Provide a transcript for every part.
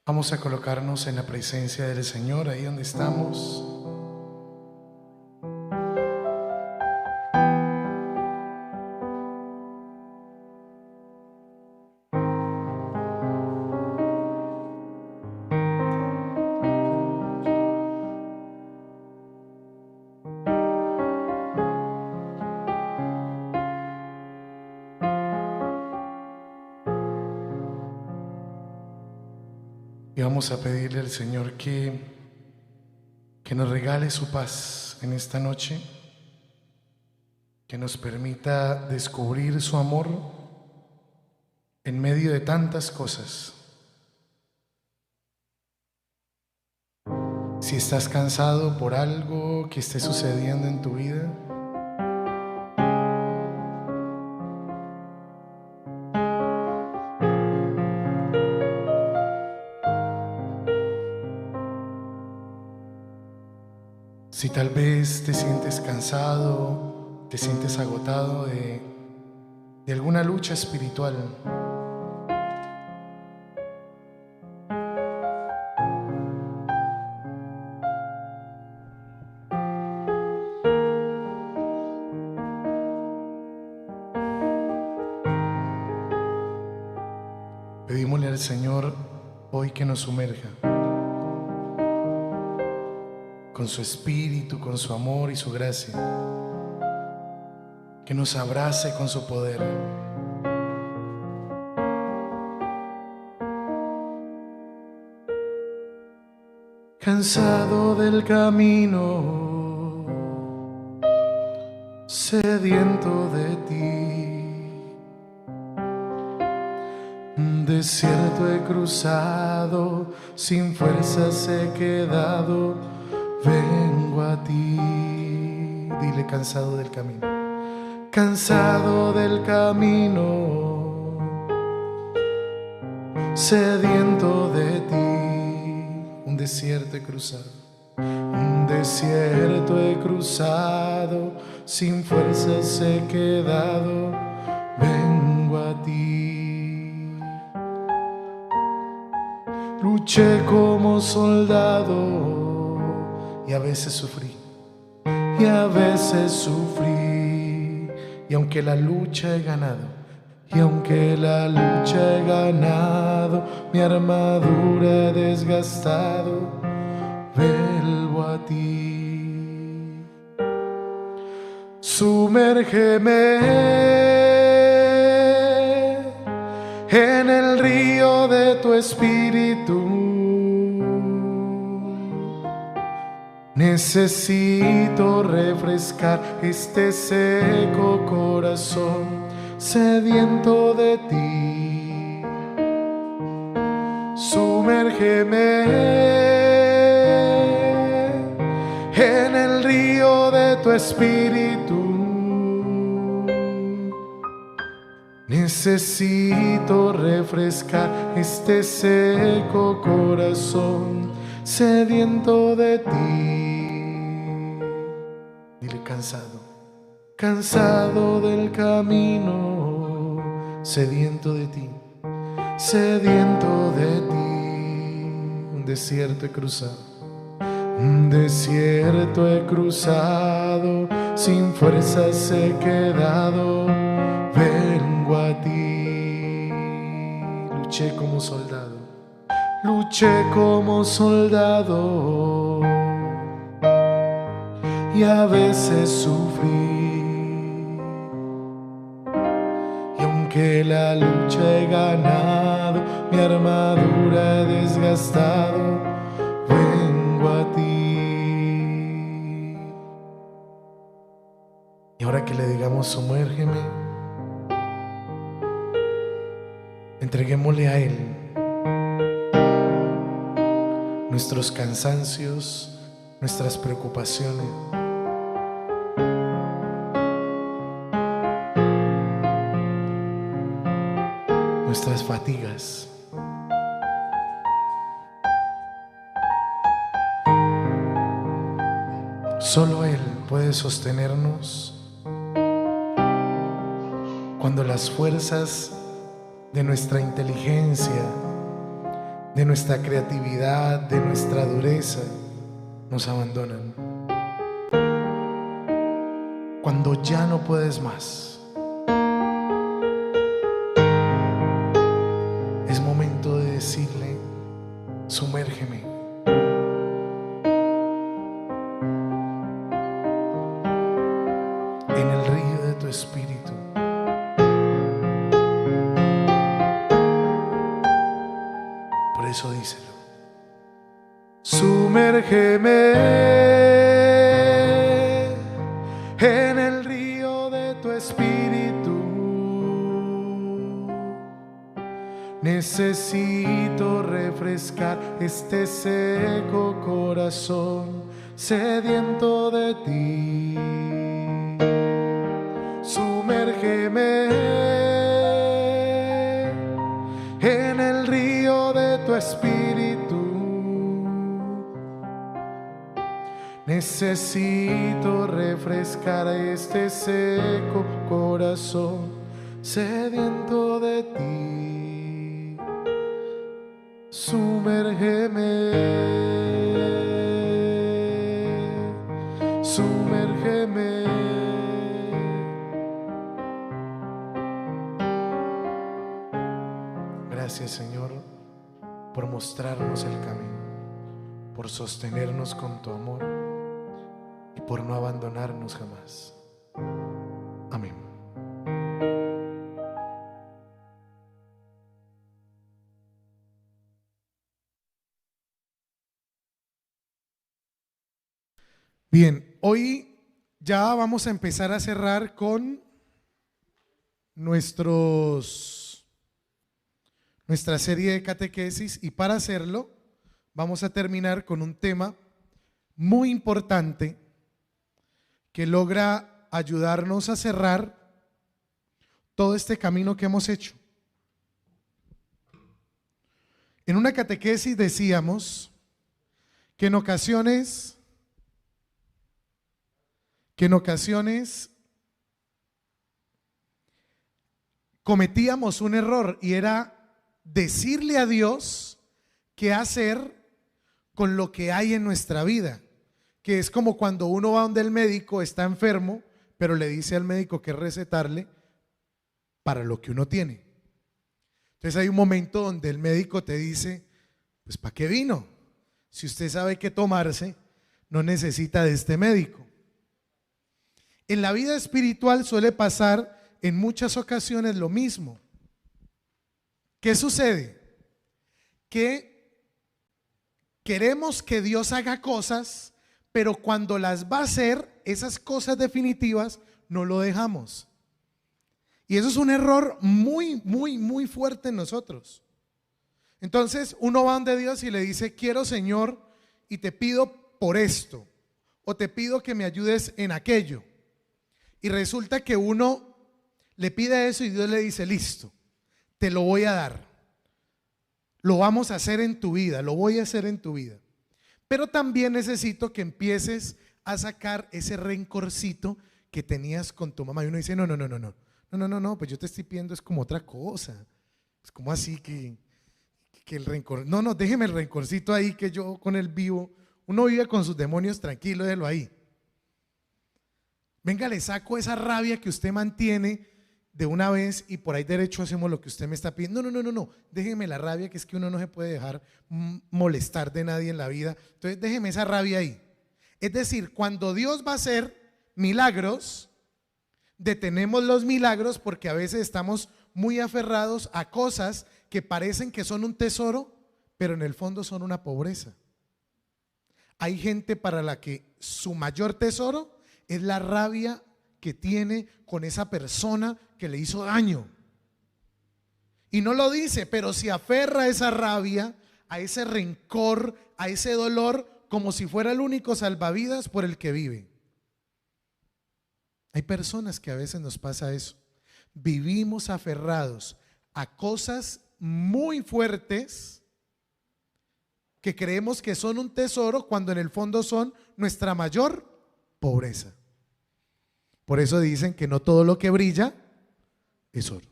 Vamos a colocarnos en la presencia del Señor, ahí donde estamos. Y vamos a pedirle al Señor que nos regale su paz en esta noche, que nos permita descubrir su amor en medio de tantas cosas. Si estás cansado por algo que esté sucediendo en tu vida, si tal vez te sientes cansado, te sientes agotado de alguna lucha espiritual, pedímosle al Señor hoy que nos sumerja con su espíritu, con su amor y su gracia, que nos abrace con su poder. Cansado del camino, sediento de ti, un desierto he cruzado, sin fuerzas he quedado, vengo a ti. Dile: cansado del camino, cansado del camino, sediento de ti, un desierto he cruzado, un desierto he cruzado, sin fuerzas he quedado, vengo a ti. Luché como soldado y a veces sufrí, y a veces sufrí, y aunque la lucha he ganado, y aunque la lucha he ganado, mi armadura he desgastado, vuelvo a ti. Sumérgeme en el río de tu espíritu. Necesito refrescar este seco corazón sediento de ti. Sumérgeme en el río de tu espíritu. Necesito refrescar este seco corazón sediento de ti. Dile: cansado, cansado del camino, sediento de ti, sediento de ti. Un desierto he cruzado, un desierto he cruzado, sin fuerzas he quedado, vengo a ti. Luché como soldado, luché como soldado, y a veces sufrí, y aunque la lucha he ganado, mi armadura he desgastado, vengo a ti. Y ahora que le digamos: sumérgeme, entreguémosle a Él nuestros cansancios, nuestras preocupaciones, nuestras fatigas. Solo Él puede sostenernos cuando las fuerzas de nuestra inteligencia, de nuestra creatividad, de nuestra dureza, nos abandonan. Cuando ya no puedes más, es momento de decirle: sumérgeme. En el río de tu espíritu. Por eso díselo: sumérgeme en el río de tu espíritu. Necesito refrescar este seco corazón sediento de ti. Sumérgeme en el río de tu espíritu. Necesito refrescar este seco corazón sediento de ti. Sumérgeme, sumérgeme. Gracias, Señor, por mostrarnos el camino, por sostenernos con tu amor y por no abandonarnos jamás. Amén. Bien, hoy ya vamos a empezar a cerrar con nuestra serie de catequesis, y para hacerlo vamos a terminar con un tema muy importante que logra ayudarnos a cerrar todo este camino que hemos hecho. En una catequesis decíamos que en ocasiones cometíamos un error, y era decirle a Dios qué hacer con lo que hay en nuestra vida, que es como cuando uno va donde el médico está enfermo, pero le dice al médico qué recetarle para lo que uno tiene. Entonces hay un momento donde el médico te dice: pues ¿para qué vino? Si usted sabe qué tomarse, no necesita de este médico. En la vida espiritual suele pasar en muchas ocasiones lo mismo. ¿Qué sucede? Que queremos que Dios haga cosas, pero cuando las va a hacer, esas cosas definitivas, no lo dejamos. Y eso es un error muy, muy, muy fuerte en nosotros. Entonces uno va donde Dios y le dice: quiero, Señor, y te pido por esto, o te pido que me ayudes en aquello. Y resulta que uno le pide eso y Dios le dice: listo, te lo voy a dar, lo vamos a hacer en tu vida, lo voy a hacer en tu vida. Pero también necesito que empieces a sacar ese rencorcito que tenías con tu mamá. Y uno dice: no, pues yo te estoy pidiendo es como otra cosa. Es como así que el rencor, no, déjeme el rencorcito ahí, que yo con él vivo. Uno vive con sus demonios tranquilo, déjelo ahí. Venga, le saco esa rabia que usted mantiene de una vez y por ahí derecho hacemos lo que usted me está pidiendo. No, déjeme la rabia, que es que uno no se puede dejar molestar de nadie en la vida. Entonces déjeme esa rabia ahí. Es decir, cuando Dios va a hacer milagros, detenemos los milagros porque a veces estamos muy aferrados a cosas que parecen que son un tesoro, pero en el fondo son una pobreza. Hay gente para la que su mayor tesoro es la rabia que tiene con esa persona que le hizo daño. Y no lo dice, pero se aferra a esa rabia, a ese rencor, a ese dolor, como si fuera el único salvavidas por el que vive. Hay personas que a veces nos pasa eso. Vivimos aferrados a cosas muy fuertes que creemos que son un tesoro, cuando en el fondo son nuestra mayor pobreza. Por eso dicen que no todo lo que brilla es oro.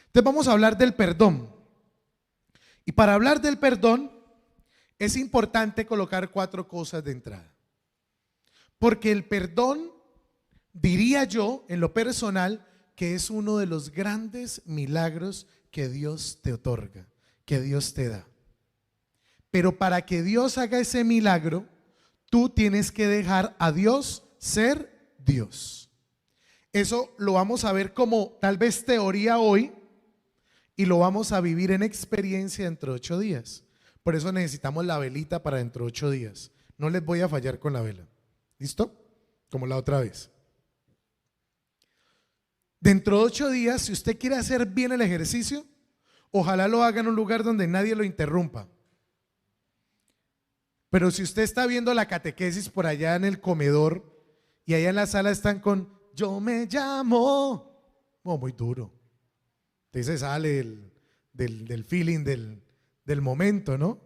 Entonces vamos a hablar del perdón. Y para hablar del perdón es importante colocar 4 cosas de entrada. Porque el perdón, diría yo, en lo personal, que es uno de los grandes milagros que Dios te otorga, que Dios te da. Pero para que Dios haga ese milagro, tú tienes que dejar a Dios ser Dios. Eso lo vamos a ver como tal vez teoría hoy y lo vamos a vivir en experiencia dentro de 8 días. Por eso necesitamos la velita para dentro de 8 días. No les voy a fallar con la vela. ¿Listo? Como la otra vez. Dentro de 8 días, si usted quiere hacer bien el ejercicio, ojalá lo haga en un lugar donde nadie lo interrumpa. Pero si usted está viendo la catequesis por allá en el comedor y allá en la sala están con yo me llamo, muy duro. Usted se sale del feeling del momento, ¿no?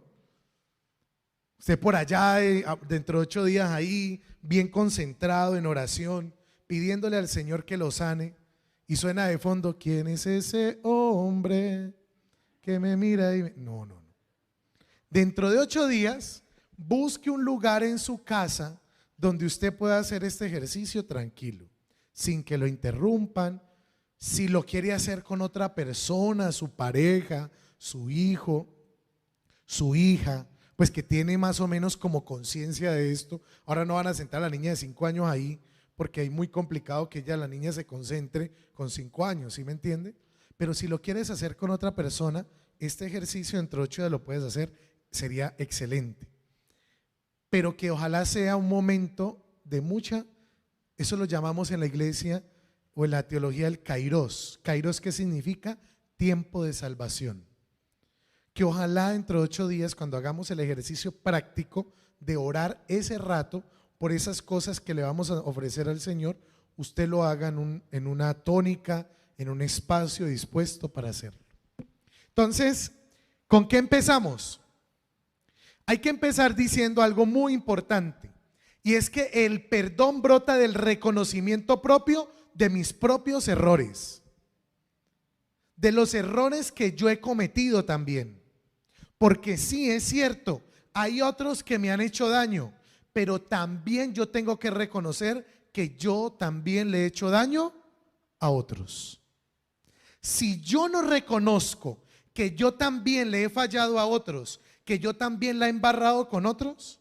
Usted por allá dentro de 8 días ahí, bien concentrado en oración, pidiéndole al Señor que lo sane. Y suena de fondo, ¿quién es ese hombre que me mira? No. Dentro de 8 días, busque un lugar en su casa donde usted pueda hacer este ejercicio tranquilo, sin que lo interrumpan. Si lo quiere hacer con otra persona, su pareja, su hijo, su hija, pues que tiene más o menos como conciencia de esto. Ahora no van a sentar a la niña de 5 años ahí, porque es muy complicado que la niña se concentre con 5 años, ¿sí me entiende? Pero si lo quieres hacer con otra persona, este ejercicio entre 8 días lo puedes hacer, sería excelente. Pero que ojalá sea un momento de mucha, eso lo llamamos en la iglesia o en la teología el kairos. Kairos, ¿qué significa? Tiempo de salvación. Que ojalá dentro de 8 días, cuando hagamos el ejercicio práctico de orar ese rato por esas cosas que le vamos a ofrecer al Señor, usted lo haga en una tónica, en un espacio dispuesto para hacerlo. Entonces, ¿con qué empezamos? Hay que empezar diciendo algo muy importante, y es que el perdón brota del reconocimiento propio de mis propios errores, de los errores que yo he cometido también. Porque sí, es cierto, hay otros que me han hecho daño, pero también yo tengo que reconocer que yo también le he hecho daño a otros. Si yo no reconozco que yo también le he fallado a otros, que yo también la he embarrado con otros,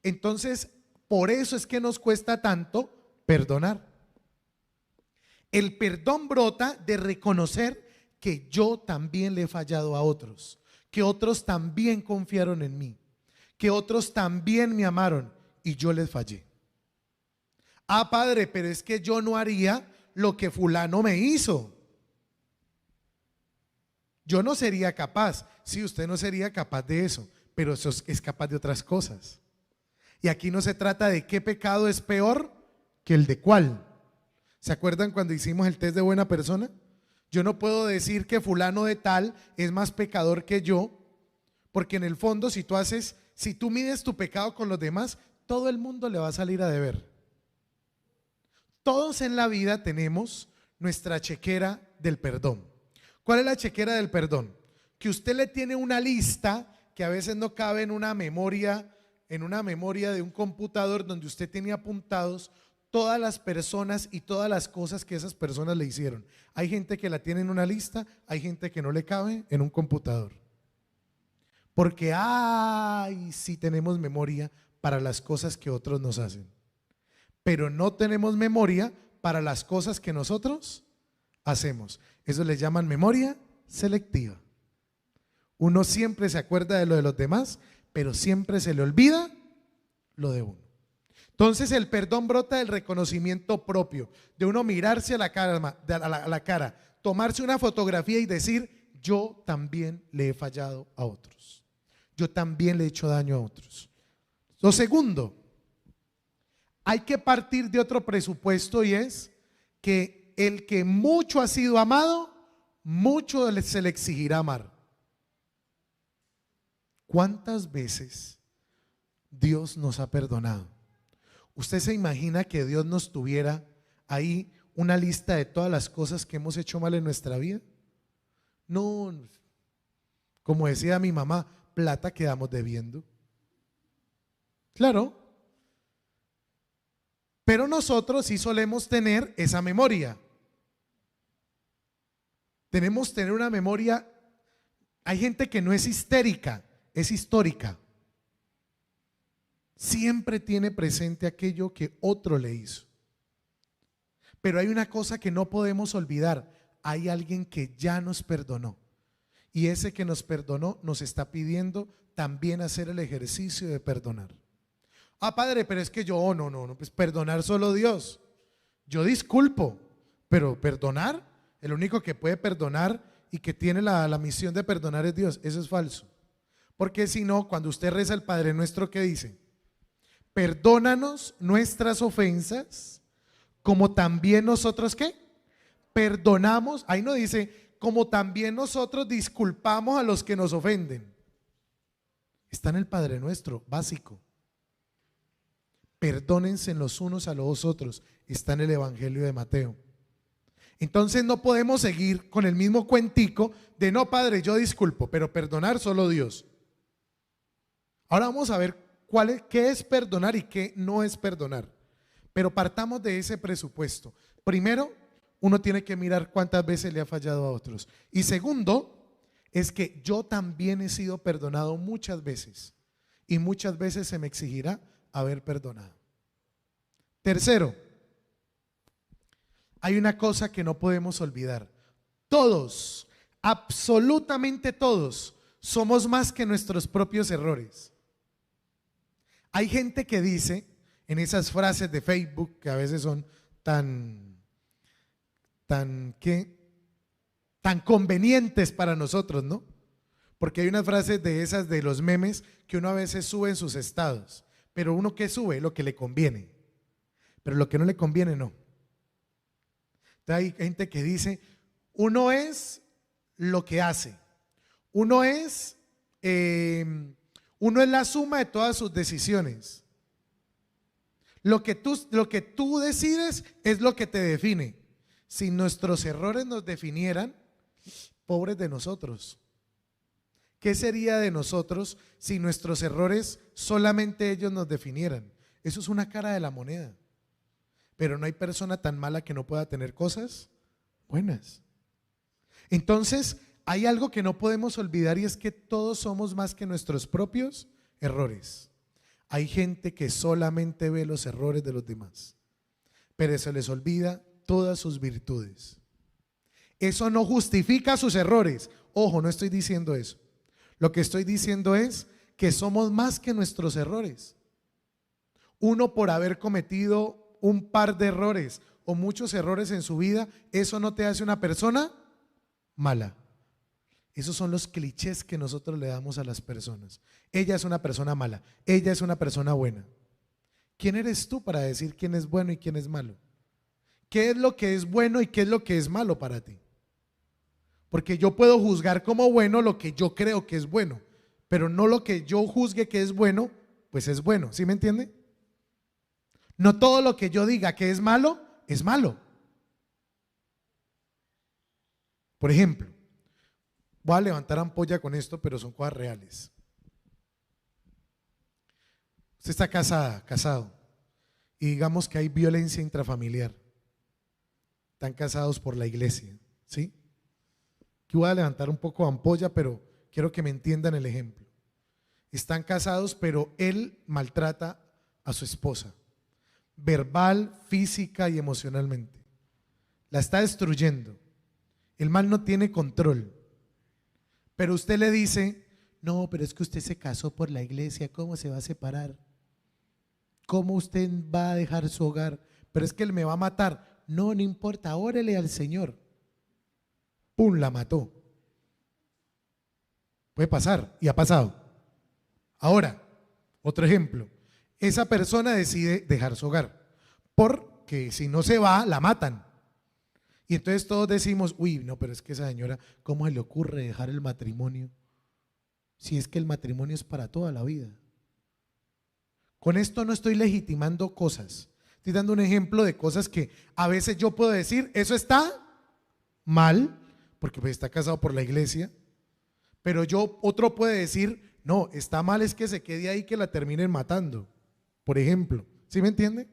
entonces por eso es que nos cuesta tanto perdonar. El perdón brota de reconocer que yo también le he fallado a otros, que otros también confiaron en mí, que otros también me amaron y yo les fallé. Ah, padre, pero es que yo no haría lo que fulano me hizo. Yo no sería capaz. Sí, usted no sería capaz de eso, pero eso es capaz de otras cosas. Y aquí no se trata de qué pecado es peor que el de cuál. ¿Se acuerdan cuando hicimos el test de buena persona? Yo no puedo decir que fulano de tal es más pecador que yo, porque en el fondo si tú mides tu pecado con los demás, todo el mundo le va a salir a deber. Todos en la vida tenemos nuestra chequera del perdón. ¿Cuál es la chequera del perdón? Que usted le tiene una lista que a veces no cabe en una memoria de un computador donde usted tiene apuntados todas las personas y todas las cosas que esas personas le hicieron. Hay gente que la tiene en una lista, hay gente que no le cabe en un computador. Porque sí tenemos memoria para las cosas que otros nos hacen, pero no tenemos memoria para las cosas que nosotros hacemos. Eso le llaman memoria selectiva. Uno siempre se acuerda de lo de los demás, pero siempre se le olvida lo de uno. Entonces el perdón brota del reconocimiento propio, de uno mirarse a la cara, tomarse una fotografía y decir, yo también le he fallado a otros, yo también le he hecho daño a otros. Lo segundo, hay que partir de otro presupuesto, y es que el que mucho ha sido amado, mucho se le exigirá amar. ¿Cuántas veces Dios nos ha perdonado? ¿Usted se imagina que Dios nos tuviera ahí una lista de todas las cosas que hemos hecho mal en nuestra vida? No. Como decía mi mamá, plata quedamos debiendo. Claro. Pero nosotros sí solemos tener esa memoria. Tenemos tener una memoria. Hay gente que no es histérica, es histórica. Siempre tiene presente aquello que otro le hizo. Pero hay una cosa que no podemos olvidar. Hay alguien que ya nos perdonó. Y ese que nos perdonó nos está pidiendo también hacer el ejercicio de perdonar. Ah, padre, pero es que yo, no, pues perdonar solo Dios. Yo disculpo, pero perdonar, el único que puede perdonar y que tiene la misión de perdonar es Dios. Eso es falso. Porque si no, cuando usted reza el Padre Nuestro, ¿qué dice? Perdónanos nuestras ofensas, como también nosotros, ¿qué? Perdonamos. Ahí no dice, como también nosotros disculpamos a los que nos ofenden. Está en el Padre Nuestro, básico. Perdónense los unos a los otros. Está en el Evangelio de Mateo. Entonces no podemos seguir con el mismo cuentico de no, padre, yo disculpo, pero perdonar solo Dios. Ahora vamos a ver qué es perdonar y qué no es perdonar. Pero partamos de ese presupuesto. Primero, uno tiene que mirar cuántas veces le ha fallado a otros. Y segundo, es que yo también he sido perdonado muchas veces. Y muchas veces se me exigirá haber perdonado. Tercero, hay una cosa que no podemos olvidar. Todos, absolutamente todos, somos más que nuestros propios errores. Hay gente que dice en esas frases de Facebook que a veces son tan convenientes para nosotros, ¿no? Porque hay unas frases de esas de los memes que uno a veces sube en sus estados. Pero uno que sube lo que le conviene, pero lo que no le conviene no. Entonces hay gente que dice, uno es lo que hace, uno es la suma de todas sus decisiones. Lo que tú decides es lo que te define. Si nuestros errores nos definieran, pobres de nosotros. ¿Qué sería de nosotros si nuestros errores solamente ellos nos definieran? Eso es una cara de la moneda. Pero no hay persona tan mala que no pueda tener cosas buenas. Entonces, hay algo que no podemos olvidar y es que todos somos más que nuestros propios errores. Hay gente que solamente ve los errores de los demás, pero se les olvida todas sus virtudes. Eso no justifica sus errores. Ojo, no estoy diciendo eso. Lo que estoy diciendo es que somos más que nuestros errores. Uno por haber cometido un par de errores o muchos errores en su vida, eso no te hace una persona mala. Esos son los clichés que nosotros le damos a las personas. Ella es una persona mala, ella es una persona buena. ¿Quién eres tú para decir quién es bueno y quién es malo? ¿Qué es lo que es bueno y qué es lo que es malo para ti? Porque yo puedo juzgar como bueno lo que yo creo que es bueno, pero no lo que yo juzgue que es bueno, pues es bueno. ¿Sí me entiende? No todo lo que yo diga que es malo, es malo. Por ejemplo, voy a levantar ampolla con esto, pero son cosas reales. Usted está casado, y digamos que hay violencia intrafamiliar. Están casados por la iglesia, ¿sí? Aquí voy a levantar un poco de ampolla, pero quiero que me entiendan el ejemplo. Están casados, pero él maltrata a su esposa, verbal, física y emocionalmente. La está destruyendo. El mal no tiene control. Pero usted le dice, no, pero es que usted se casó por la iglesia, ¿cómo se va a separar? ¿Cómo usted va a dejar su hogar? Pero es que él me va a matar. No, no importa, órele al Señor. ¡Pum! La mató. Puede pasar, y ha pasado. Ahora, otro ejemplo. Esa persona decide dejar su hogar, porque si no se va, la matan. Y entonces todos decimos, uy, no, pero es que esa señora, ¿cómo se le ocurre dejar el matrimonio? Si es que el matrimonio es para toda la vida. Con esto no estoy legitimando cosas. Estoy dando un ejemplo de cosas que a veces yo puedo decir, eso está mal, porque pues está casado por la iglesia, Pero otro puede decir, no, está mal es que se quede ahí, que la terminen matando, por ejemplo. ¿Sí me entiende?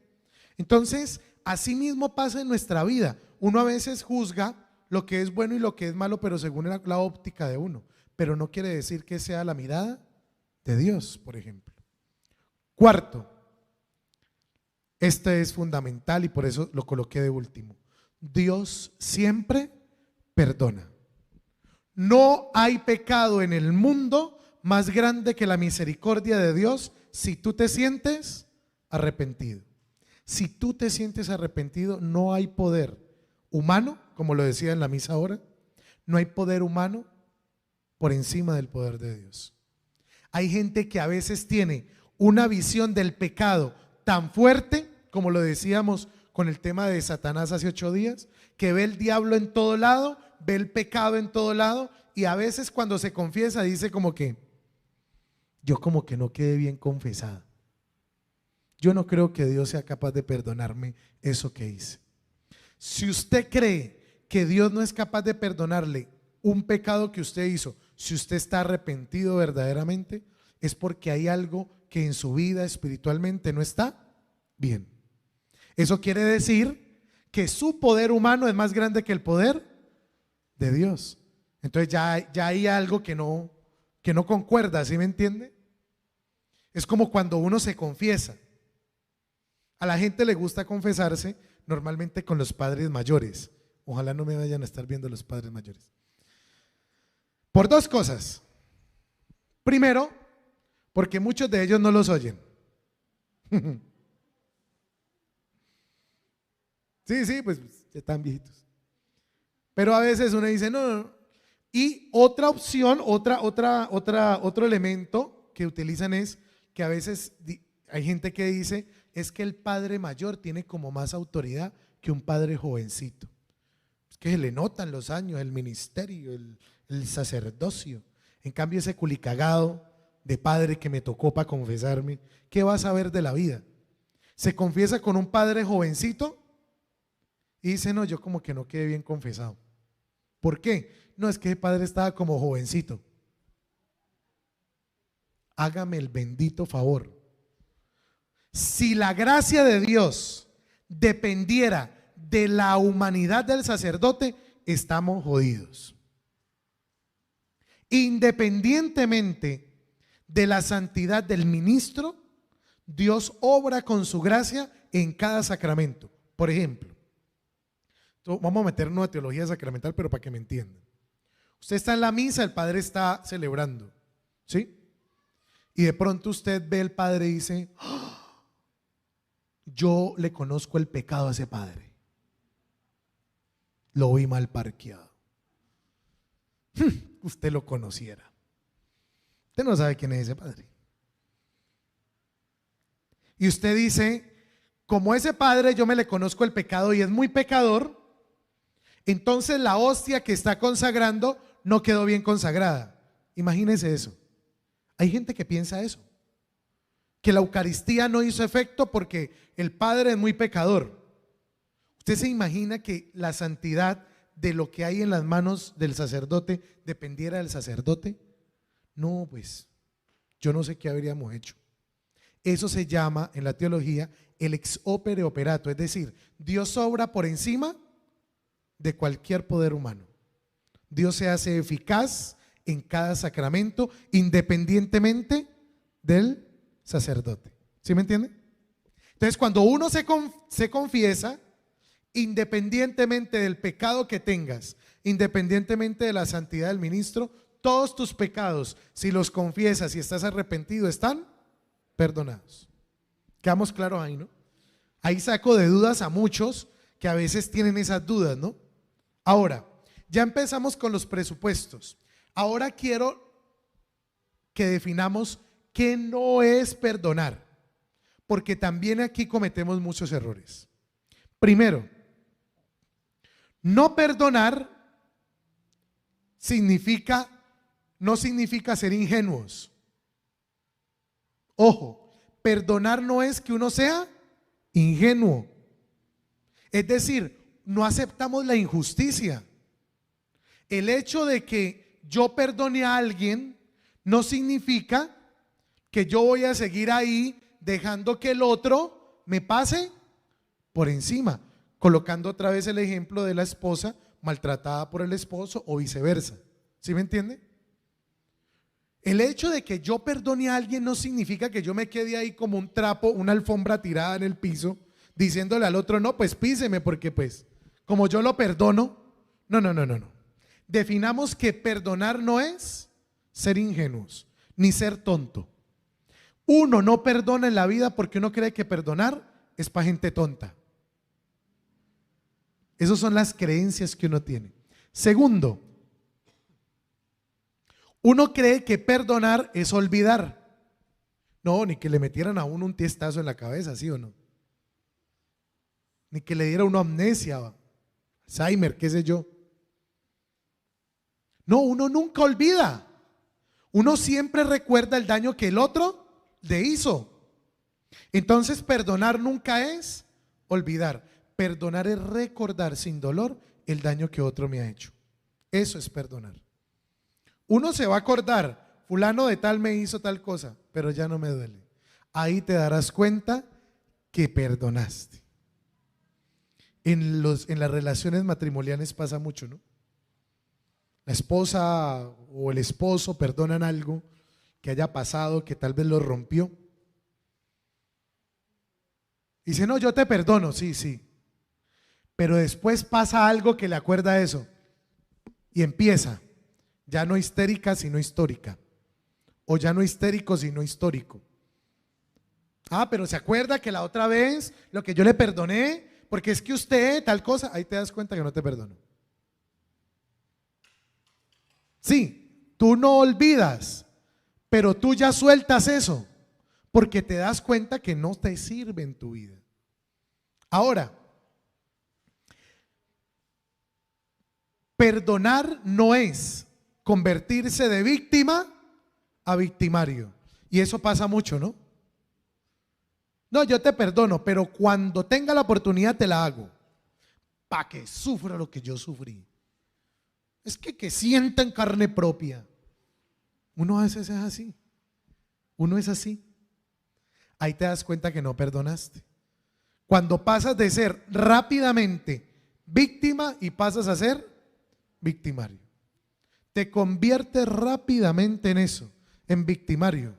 Entonces, así mismo pasa en nuestra vida. Uno a veces juzga lo que es bueno y lo que es malo, pero según la óptica de uno. Pero no quiere decir que sea la mirada de Dios, por ejemplo. Cuarto, este es fundamental y por eso lo coloqué de último. Dios siempre perdona. No hay pecado en el mundo más grande que la misericordia de Dios si tú te sientes arrepentido. Si tú te sientes arrepentido, no hay poder humano, como lo decía en la misa ahora, no hay poder humano por encima del poder de Dios. Hay gente que a veces tiene una visión del pecado tan fuerte, como lo decíamos con el tema de Satanás hace 8 días, que ve el diablo en todo lado, ve el pecado en todo lado, y a veces cuando se confiesa dice como que yo como que no quedé bien confesada. Yo no creo que Dios sea capaz de perdonarme eso que hice. Si usted cree que Dios no es capaz de perdonarle un pecado que usted hizo, si usted está arrepentido verdaderamente, es porque hay algo que en su vida espiritualmente no está bien. Eso quiere decir que su poder humano es más grande que el poder de Dios. Entonces ya hay algo que no concuerda, ¿sí me entiende? Es como cuando uno se confiesa. A la gente le gusta confesarse normalmente con los padres mayores. Ojalá no me vayan a estar viendo los padres mayores. Por 2 cosas. Primero, porque muchos de ellos no los oyen. Sí, pues están viejitos. Pero a veces uno dice no. Y otra opción, otro elemento que utilizan es que a veces hay gente que dice es que el padre mayor tiene como más autoridad que un padre jovencito. Es que se le notan los años, el ministerio, el sacerdocio. En cambio ese culicagado de padre que me tocó para confesarme, ¿qué va a saber de la vida? Se confiesa con un padre jovencito y dice no, yo como que no quedé bien confesado. ¿Por qué? No, es que ese padre estaba como jovencito. Hágame el bendito favor. Si la gracia de Dios dependiera de la humanidad del sacerdote, estamos jodidos. Independientemente de la santidad del ministro, Dios obra con su gracia en cada sacramento. Por ejemplo, vamos a meternos a teología sacramental, pero para que me entiendan. Usted está en la misa, el padre está celebrando, ¿sí? Y de pronto usted ve al padre y dice, ¡oh! Yo le conozco el pecado a ese padre. Lo vi mal parqueado. Usted lo conociera. Usted no sabe quién es ese padre. Y usted dice, como ese padre yo me le conozco el pecado y es muy pecador, entonces la hostia que está consagrando no quedó bien consagrada. Imagínese eso. Hay gente que piensa eso, que la Eucaristía no hizo efecto porque el padre es muy pecador. ¿Usted se imagina que la santidad de lo que hay en las manos del sacerdote dependiera del sacerdote? No, pues yo no sé qué habríamos hecho. Eso se llama en la teología el ex opere operato, es decir, Dios obra por encima de cualquier poder humano. Dios se hace eficaz en cada sacramento independientemente del sacerdote. ¿Sí me entiende? Entonces cuando uno se confiesa, independientemente del pecado que tengas, independientemente de la santidad del ministro, todos tus pecados, si los confiesas y estás arrepentido, están perdonados. Quedamos claros ahí, ¿no? Ahí saco de dudas a muchos que a veces tienen esas dudas, ¿no? Ahora, ya empezamos con los presupuestos. Ahora quiero que definamos qué no es perdonar, porque también aquí cometemos muchos errores. Primero, no perdonar no significa ser ingenuos. Ojo, perdonar no es que uno sea ingenuo. Es decir, no aceptamos la injusticia. El hecho de que yo perdone a alguien no significa que yo voy a seguir ahí dejando que el otro me pase por encima, colocando otra vez el ejemplo de la esposa maltratada por el esposo o viceversa. ¿Sí me entiende? El hecho de que yo perdone a alguien no significa que yo me quede ahí como un trapo, una alfombra tirada en el piso, diciéndole al otro, no, pues píseme porque pues, como yo lo perdono. No, no, no, no, no. Definamos que perdonar no es ser ingenuos, ni ser tonto. Uno no perdona en la vida porque uno cree que perdonar es para gente tonta. Esas son las creencias que uno tiene. Segundo, uno cree que perdonar es olvidar. No, ni que le metieran a uno un tiestazo en la cabeza, ¿sí o no? Ni que le diera una amnesia, Alzheimer, qué sé yo. No, uno nunca olvida. Uno siempre recuerda el daño que el otro le hizo. Entonces, perdonar nunca es olvidar. Perdonar es recordar sin dolor el daño que otro me ha hecho. Eso es perdonar. Uno se va a acordar, fulano de tal me hizo tal cosa, pero ya no me duele. Ahí te darás cuenta que perdonaste. En las relaciones matrimoniales pasa mucho, ¿no? La esposa o el esposo perdonan algo que haya pasado, que tal vez lo rompió. Dice, no, yo te perdono, sí, sí. Pero después pasa algo que le acuerda a eso. Y empieza, ya no histérica, sino histórica. O ya no histérico, sino histórico. Ah, pero se acuerda que la otra vez lo que yo le perdoné, porque es que usted tal cosa, ahí te das cuenta que no te perdono. Sí, tú no olvidas, pero tú ya sueltas eso, porque te das cuenta que no te sirve en tu vida. Ahora, perdonar no es convertirse de víctima a victimario. Y eso pasa mucho, ¿no? No, yo te perdono, pero cuando tenga la oportunidad te la hago, para que sufra lo que yo sufrí. Es que sienta en carne propia. Uno a veces es así. Uno es así. Ahí te das cuenta que no perdonaste. Cuando pasas de ser rápidamente víctima y pasas a ser victimario. Te conviertes rápidamente en eso, en victimario.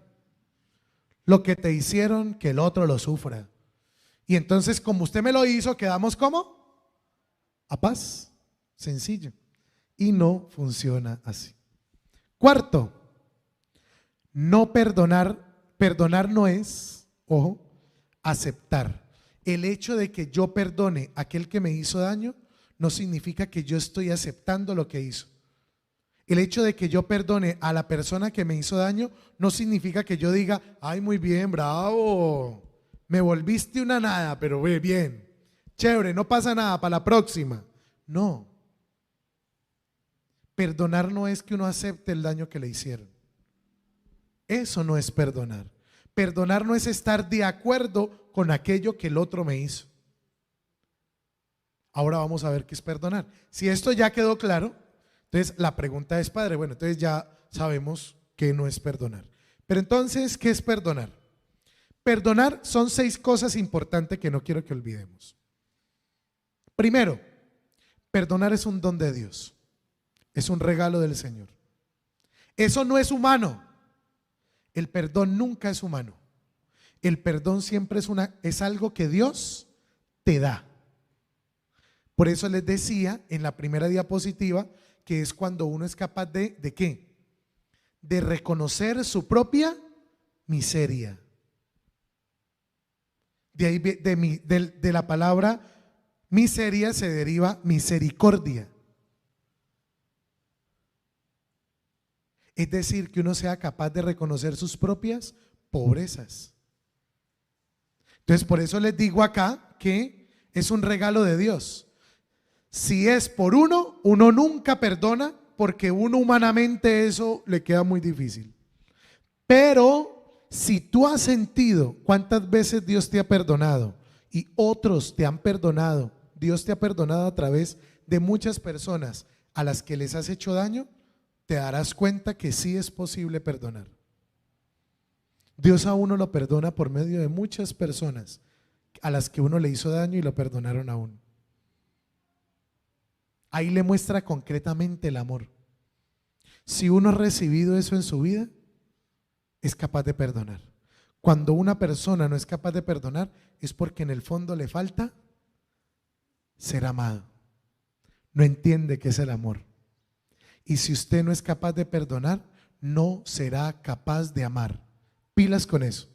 Lo que te hicieron, que el otro lo sufra. Y entonces, como usted me lo hizo, quedamos ¿cómo? A paz. Sencillo. Y no funciona así. Cuarto, no perdonar. Perdonar no es, ojo, aceptar. El hecho de que yo perdone a aquel que me hizo daño no significa que yo estoy aceptando lo que hizo. El hecho de que yo perdone a la persona que me hizo daño no significa que yo diga, ay, muy bien, bravo, me volviste una nada, pero bien, chévere, no pasa nada, para la próxima. No. Perdonar no es que uno acepte el daño que le hicieron. Eso no es perdonar. Perdonar no es estar de acuerdo con aquello que el otro me hizo. Ahora vamos a ver qué es perdonar. Si esto ya quedó claro, entonces la pregunta es, padre, bueno, entonces ya sabemos que no es perdonar. Pero entonces, ¿qué es perdonar? Perdonar son 6 cosas importantes que no quiero que olvidemos. Primero, perdonar es un don de Dios. Es un regalo del Señor. Eso no es humano. El perdón nunca es humano. El perdón siempre es algo que Dios te da. Por eso les decía en la primera diapositiva que es cuando uno es capaz ¿de qué? De reconocer su propia miseria. De ahí de la palabra miseria se deriva misericordia. Es decir, que uno sea capaz de reconocer sus propias pobrezas. Entonces, por eso les digo acá que es un regalo de Dios. Si es por uno, uno nunca perdona porque uno humanamente eso le queda muy difícil. Pero si tú has sentido cuántas veces Dios te ha perdonado y otros te han perdonado, Dios te ha perdonado a través de muchas personas a las que les has hecho daño, te darás cuenta que sí es posible perdonar. Dios a uno lo perdona por medio de muchas personas a las que uno le hizo daño y lo perdonaron a uno. Ahí le muestra concretamente el amor. Si uno ha recibido eso en su vida, es capaz de perdonar. Cuando una persona no es capaz de perdonar, es porque en el fondo le falta ser amado. No entiende qué es el amor. Y si usted no es capaz de perdonar, no será capaz de amar. Pilas con eso.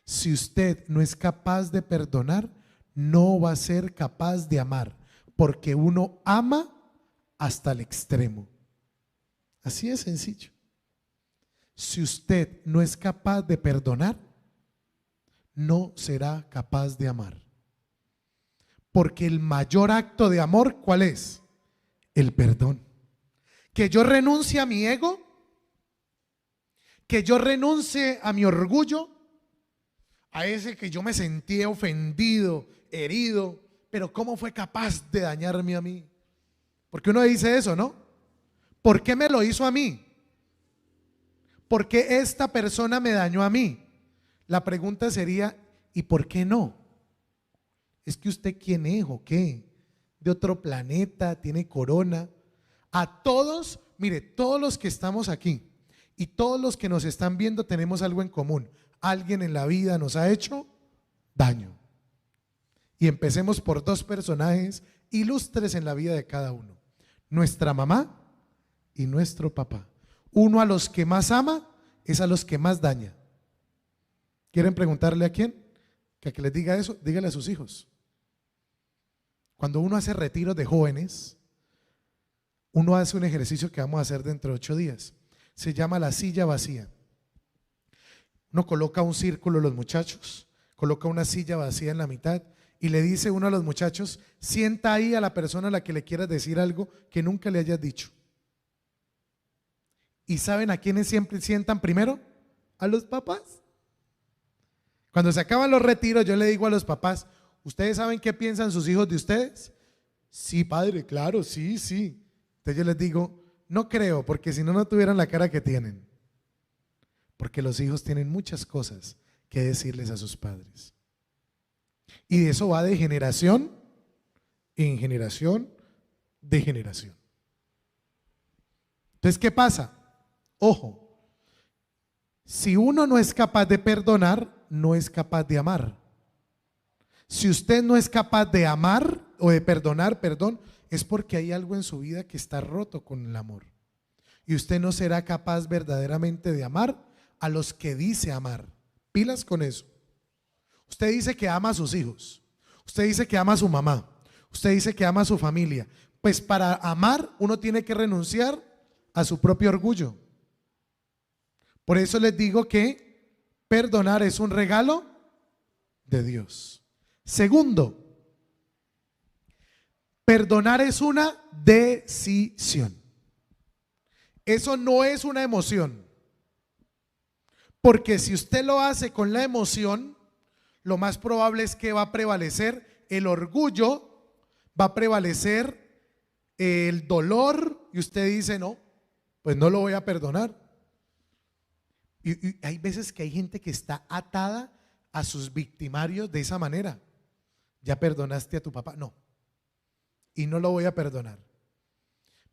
Si usted no es capaz de perdonar, no va a ser capaz de amar, porque uno ama hasta el extremo. Así de sencillo. Si usted no es capaz de perdonar, no será capaz de amar. Porque el mayor acto de amor, ¿cuál es? El perdón. Que yo renuncie a mi ego, que yo renuncie a mi orgullo, a ese que yo me sentía ofendido, herido, pero ¿cómo fue capaz de dañarme a mí? Porque uno dice eso, ¿no? ¿Por qué me lo hizo a mí? ¿Por qué esta persona me dañó a mí? La pregunta sería, ¿y por qué no? ¿Es que usted quién es o qué? ¿De otro planeta? ¿Tiene corona? A todos, mire, todos los que estamos aquí y todos los que nos están viendo tenemos algo en común. Alguien en la vida nos ha hecho daño. Y empecemos por dos personajes ilustres en la vida de cada uno: nuestra mamá y nuestro papá. Uno a los que más ama es a los que más daña. ¿Quieren preguntarle a quién? Que les diga eso, dígale a sus hijos. Cuando uno hace retiros de jóvenes, uno hace un ejercicio que vamos a hacer dentro de 8 días. Se llama la silla vacía. Uno coloca un círculo a los muchachos, coloca una silla vacía en la mitad y le dice uno a los muchachos: sienta ahí a la persona a la que le quieras decir algo que nunca le hayas dicho. ¿Y saben a quiénes siempre sientan primero? A los papás. Cuando se acaban los retiros, yo le digo a los papás: ¿ustedes saben qué piensan sus hijos de ustedes? Sí, padre, claro, sí, sí. Entonces yo les digo: no creo, porque si no, no tuvieran la cara que tienen. Porque los hijos tienen muchas cosas que decirles a sus padres. Y de eso va de generación en generación de generación. Entonces, ¿qué pasa? Ojo, si uno no es capaz de perdonar, no es capaz de amar. Si usted no es capaz de amar o de perdonar, perdón, es porque hay algo en su vida que está roto con el amor. Y usted no será capaz verdaderamente de amar a los que dice amar. Pilas con eso. Usted dice que ama a sus hijos. Usted dice que ama a su mamá. Usted dice que ama a su familia. Pues para amar uno tiene que renunciar a su propio orgullo. Por eso les digo que perdonar es un regalo de Dios. Segundo, perdonar es una decisión. Eso no es una emoción. Porque si usted lo hace con la emoción, lo más probable es que va a prevalecer el orgullo, va a prevalecer el dolor y usted dice: no, pues no lo voy a perdonar. Y hay veces que hay gente que está atada a sus victimarios de esa manera. ¿Ya perdonaste a tu papá? No. Y no lo voy a perdonar.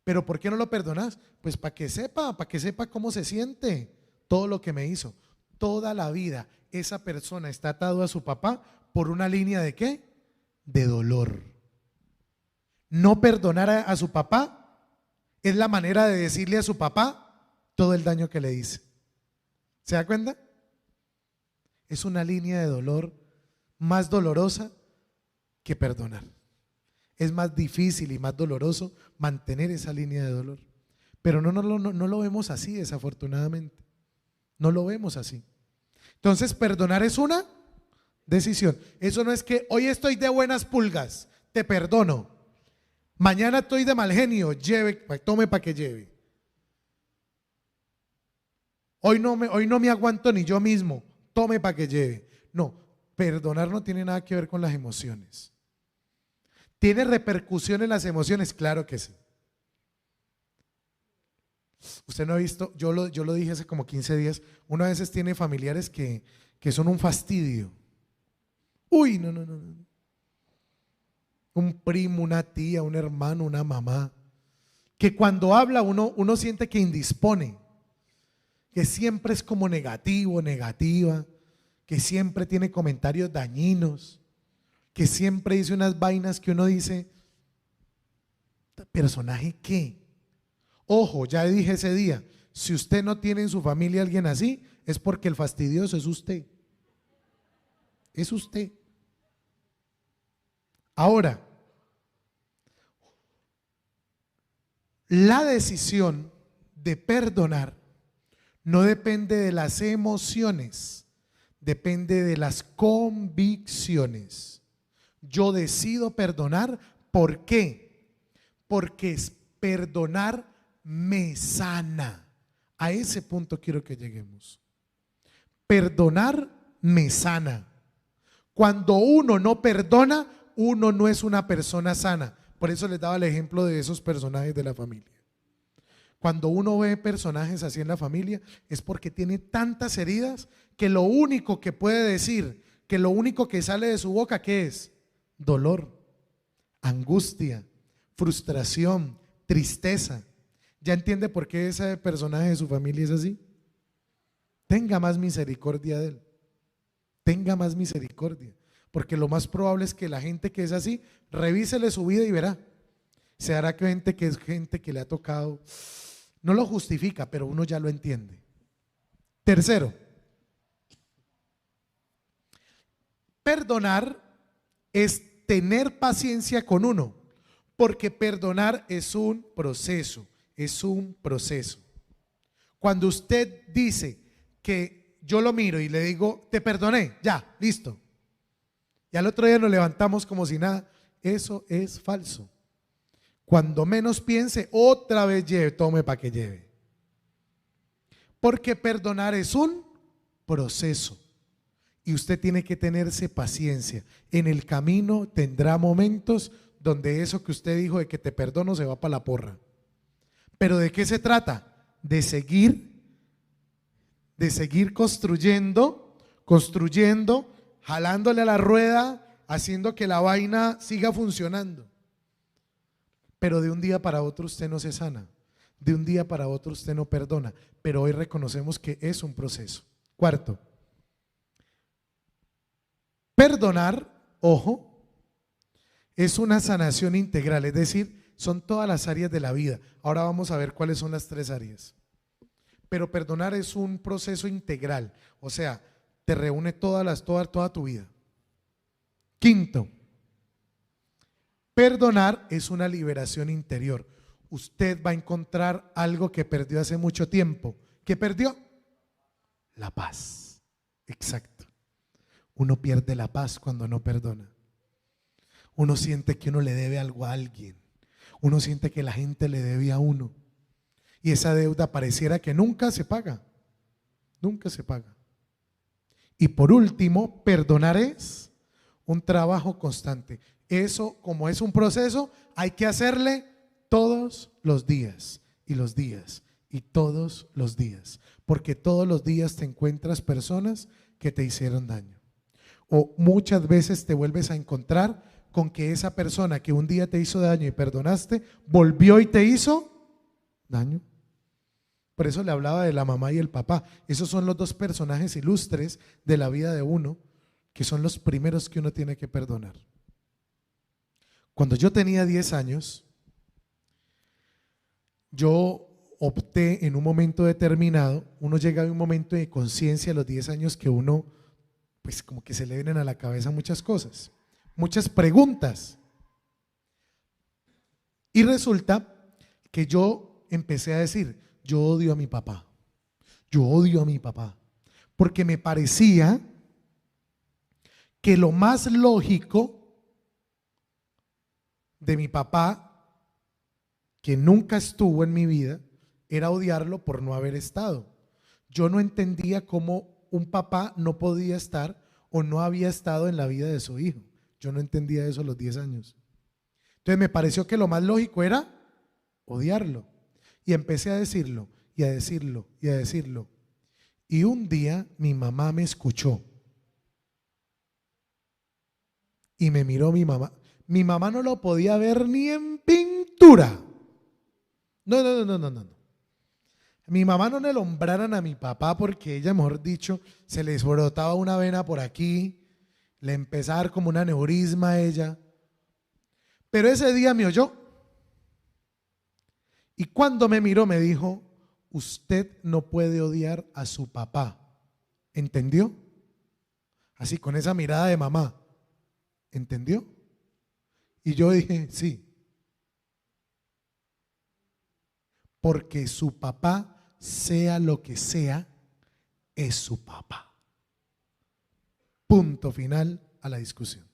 ¿Pero por qué no lo perdonas? Pues para que sepa cómo se siente todo lo que me hizo. Toda la vida esa persona está atado a su papá por una línea ¿de qué? De dolor. No perdonar a su papá es la manera de decirle a su papá todo el daño que le hice. ¿Se da cuenta? Es una línea de dolor más dolorosa que perdonar. Es más difícil y más doloroso mantener esa línea de dolor. Pero no lo vemos así, desafortunadamente. No lo vemos así. Entonces, perdonar es una decisión. Eso no es que hoy estoy de buenas pulgas, te perdono. Mañana estoy de mal genio, tome para que lleve. Hoy no me aguanto ni yo mismo, tome para que lleve. No, perdonar no tiene nada que ver con las emociones. ¿Tiene repercusión en las emociones? Claro que sí. Usted no ha visto, yo lo dije hace como 15 días, uno a veces tiene familiares que son un fastidio. Uy, no, no, no, no. Un primo, una tía, un hermano, una mamá, que cuando habla uno siente que indispone, que siempre es como negativo, negativa, que siempre tiene comentarios dañinos, que siempre dice unas vainas que uno dice, ¿personaje qué? Ojo, ya dije ese día, si usted no tiene en su familia a alguien así, es porque el fastidioso es usted. Es usted. Ahora, la decisión de perdonar no depende de las emociones, depende de las convicciones. Yo decido perdonar, ¿por qué? Porque perdonar me sana. A ese punto quiero que lleguemos. Perdonar me sana. Cuando uno no perdona, uno no es una persona sana. Por eso les daba el ejemplo de esos personajes de la familia. Cuando uno ve personajes así en la familia, es porque tiene tantas heridas que lo único que puede decir, que lo único que sale de su boca, ¿qué es? Dolor, angustia, frustración, tristeza. ¿Ya entiende por qué ese personaje de su familia es así? Tenga más misericordia de él. Tenga más misericordia. Porque lo más probable es que la gente que es así, revísele su vida y verá. Se dará cuenta que es gente que le ha tocado. No lo justifica, pero uno ya lo entiende. Tercero, perdonar es tener paciencia con uno, porque perdonar es un proceso, es un proceso. Cuando usted dice que yo lo miro y le digo, te perdoné, ya, listo. Y al otro día nos levantamos como si nada, eso es falso. Cuando menos piense, otra vez tome para que lleve. Porque perdonar es un proceso. Y usted tiene que tenerse paciencia. En el camino tendrá momentos donde eso que usted dijo de que te perdono se va para la porra. Pero ¿de qué se trata? De seguir construyendo, jalándole a la rueda, haciendo que la vaina siga funcionando. Pero de un día para otro usted no se sana, de un día para otro usted no perdona, pero hoy reconocemos que es un proceso. Cuarto, perdonar, ojo, es una sanación integral, es decir, son todas las áreas de la vida. Ahora vamos a ver cuáles son las 3 áreas. Pero perdonar es un proceso integral, o sea, te reúne toda tu vida. Quinto, perdonar es una liberación interior. Usted va a encontrar algo que perdió hace mucho tiempo. ¿Qué perdió? La paz. Exacto. Uno pierde la paz cuando no perdona. Uno siente que uno le debe algo a alguien. Uno siente que la gente le debe a uno. Y esa deuda pareciera que nunca se paga. Nunca se paga. Y por último, perdonar es un trabajo constante. Eso, como es un proceso, hay que hacerle todos los días y los días y todos los días, porque todos los días te encuentras personas que te hicieron daño, o muchas veces te vuelves a encontrar con que esa persona que un día te hizo daño y perdonaste, volvió y te hizo daño. Por eso le hablaba de la mamá y el papá. Esos son los 2 personajes ilustres de la vida de uno, que son los primeros que uno tiene que perdonar. Cuando yo tenía 10 años, yo opté en un momento determinado, uno llega a un momento de conciencia a los 10 años que uno, pues como que se le vienen a la cabeza muchas cosas, muchas preguntas. Y resulta que yo empecé a decir, yo odio a mi papá, yo odio a mi papá, porque me parecía que lo más lógico de mi papá, que nunca estuvo en mi vida, era odiarlo por no haber estado. Yo no entendía cómo un papá no podía estar o no había estado en la vida de su hijo. Yo no entendía eso a los 10 años. Entonces me pareció que lo más lógico era odiarlo. Y empecé a decirlo, y a decirlo, y a decirlo. Y un día mi mamá me escuchó. Y me miró mi mamá. Mi mamá no lo podía ver ni en pintura. No, no, no, no, no, no. Mi mamá no le nombraran a mi papá porque ella, mejor dicho, se le brotaba una vena por aquí, le empezaba a dar como un aneurisma a ella. Pero ese día me oyó. Y cuando me miró me dijo, usted no puede odiar a su papá. ¿Entendió? Así con esa mirada de mamá. ¿Entendió? Y yo dije, sí. Porque su papá, sea lo que sea, es su papá. Punto final a la discusión.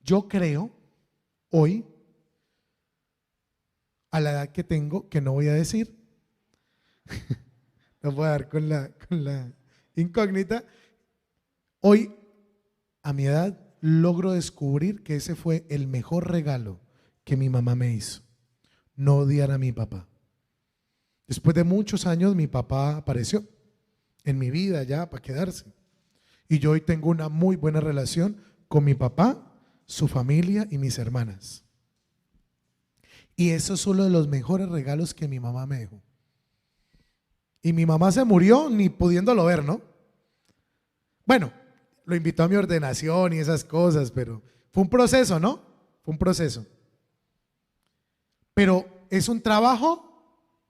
Yo creo hoy, a la edad que tengo, que no voy a decir, no voy a dar con la incógnita, hoy a mi edad logro descubrir que ese fue el mejor regalo que mi mamá me hizo, no odiar a mi papá. Después de muchos años mi papá apareció en mi vida ya para quedarse. Y yo hoy tengo una muy buena relación con mi papá, su familia y mis hermanas. Y eso es uno de los mejores regalos que mi mamá me dejó. Y mi mamá se murió ni pudiéndolo ver, ¿no? Bueno, lo invitó a mi ordenación y esas cosas, pero fue un proceso, ¿no? Fue un proceso. Pero es un trabajo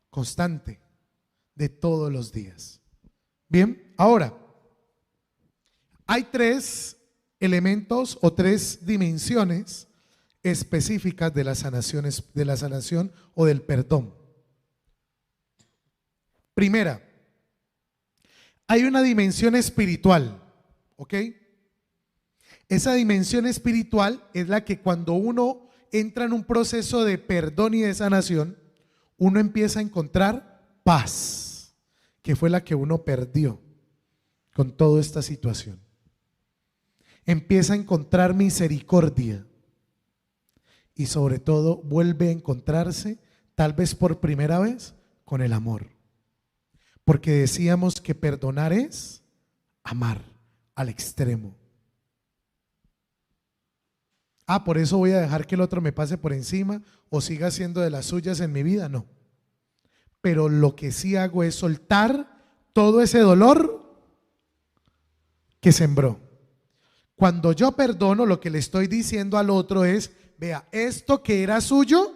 constante de todos los días. Bien, ahora, hay tres elementos o tres dimensiones específicas de la sanación o del perdón. Primera, hay una dimensión espiritual, ¿ok? Esa dimensión espiritual es la que cuando uno entra en un proceso de perdón y de sanación, uno empieza a encontrar paz, que fue la que uno perdió con toda esta situación. Empieza a encontrar misericordia y sobre todo vuelve a encontrarse, tal vez por primera vez, con el amor. Porque decíamos que perdonar es amar al extremo. Por eso voy a dejar que el otro me pase por encima o siga haciendo de las suyas en mi vida, no. Pero lo que sí hago es soltar todo ese dolor que sembró. Cuando yo perdono, lo que le estoy diciendo al otro es, vea, esto que era suyo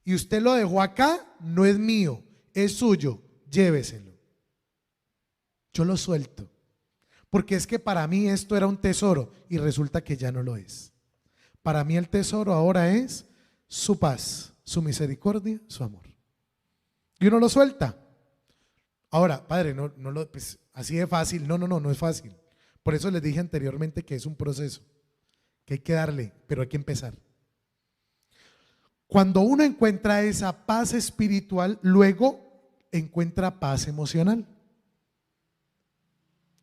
y usted lo dejó acá, no es mío, es suyo, lléveselo. Yo lo suelto. Porque es que para mí esto era un tesoro y resulta que ya no lo es. Para mí el tesoro ahora es su paz, su misericordia, su amor. Y uno lo suelta. Ahora, padre, pues, así de fácil. No es fácil. Por eso les dije anteriormente que es un proceso, que hay que darle, pero hay que empezar. Cuando uno encuentra esa paz espiritual, luego encuentra paz emocional.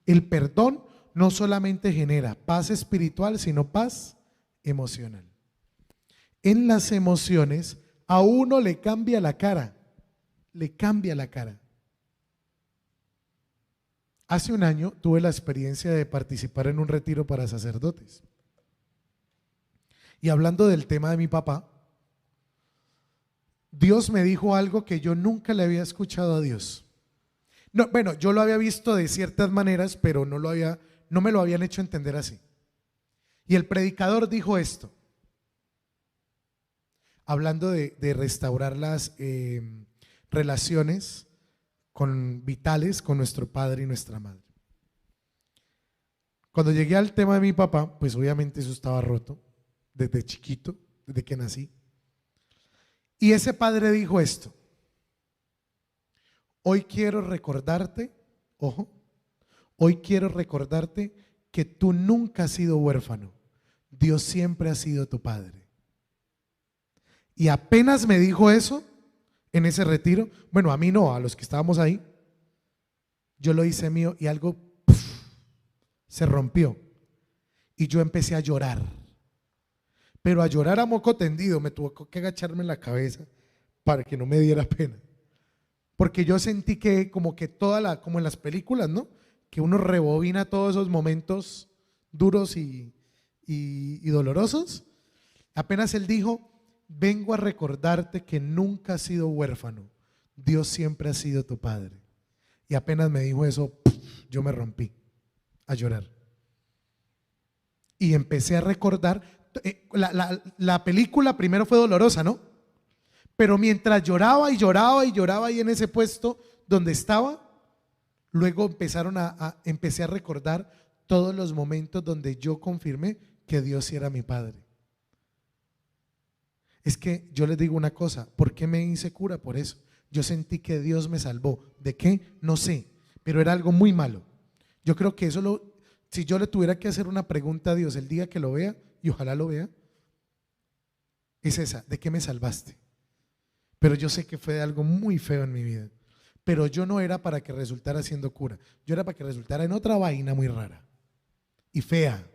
El perdón no solamente genera paz espiritual, sino paz emocional. En las emociones a uno le cambia la cara, le cambia la cara. Hace un año tuve la experiencia de participar en un retiro para sacerdotes. Y hablando del tema de mi papá, Dios me dijo algo que yo nunca le había escuchado a Dios. No, bueno, yo lo había visto de ciertas maneras, pero no me lo habían hecho entender así. Y el predicador dijo esto, hablando de restaurar las relaciones vitales con nuestro padre y nuestra madre. Cuando llegué al tema de mi papá, pues obviamente eso estaba roto desde chiquito, desde que nací. Y ese padre dijo esto: hoy quiero recordarte, ojo, hoy quiero recordarte que tú nunca has sido huérfano. Dios siempre ha sido tu padre. Y apenas me dijo eso en ese retiro, bueno, a mí no, a los que estábamos ahí, yo lo hice mío y algo se rompió. Y yo empecé a llorar. Pero a llorar a moco tendido, me tuvo que agacharme en la cabeza para que no me diera pena. Porque yo sentí que como que como en las películas, ¿no? Que uno rebobina todos esos momentos duros y dolorosos. Apenas él dijo, vengo a recordarte que nunca has sido huérfano. Dios siempre ha sido tu padre. Y apenas me dijo eso, yo me rompí a llorar. Y empecé a recordar, la película primero fue dolorosa, ¿no? Pero mientras lloraba y lloraba y lloraba ahí en ese puesto donde estaba, luego empecé a recordar todos los momentos donde yo confirmé que Dios sí era mi padre. Es que yo les digo una cosa, ¿por qué me hice cura? Por eso. Yo sentí que Dios me salvó. ¿De qué? No sé, pero era algo muy malo. Yo creo que si yo le tuviera que hacer una pregunta a Dios el día que lo vea, y ojalá lo vea, es esa, ¿de qué me salvaste? Pero yo sé que fue algo muy feo en mi vida. Pero yo no era para que resultara siendo cura. Yo era para que resultara en otra vaina muy rara y fea.